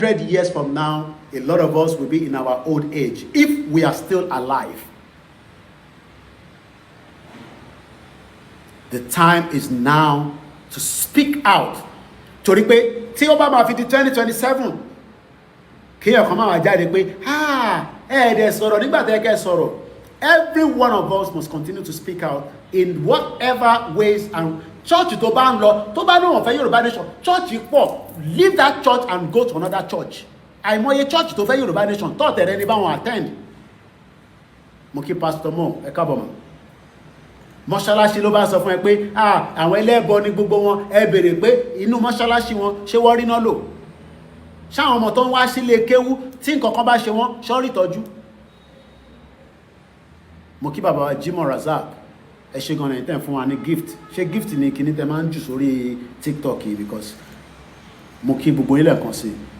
100 years from now, a lot of us will be in our old age if we are still alive. The time is now to speak out. Torí pé tí ó bá máa fi di 2027, kí ọkàn máa jáde pé ẹ̀ẹ́dẹ̀ sọ̀rọ̀ nígbà tẹ́ kẹ́ sọ̀rọ̀. Every one of us must continue to speak out in whatever ways. And church tó bá ń lọ, tó bá ní wọ́n fẹ́ Yorùbá nation, church pọ̀, leave that church and go to another church. Àìmọye church tó fẹ́ Yorùbá nation tó tẹ̀rẹ́ ní báwọn attend. Mo kí Pastor Mo ẹ káàbọ̀ mọ́. Mọ́ṣáláṣí ló bá sọ fún ẹ pé àwọn ẹlẹ́bọ ní gbogbo wọn, ẹ béèrè pé inú mọ́ṣáláṣí wọn ṣé wọ́n rí náà lò. Ṣáwọn ọmọ tó ń wá sílé kéwú tí nǹkan kan bá ṣe wọ́n ṣọ́rí tọ́jú. Mo kí bàbá wa Jimoh Razak ẹ ṣe gan ẹ̀yin tẹ́ fún wa ní gift. Ṣé gift ni kíní tẹ́ máa ń jù sórí TikTok yìí because mo kí gbogbo ilẹ̀ kan sí i.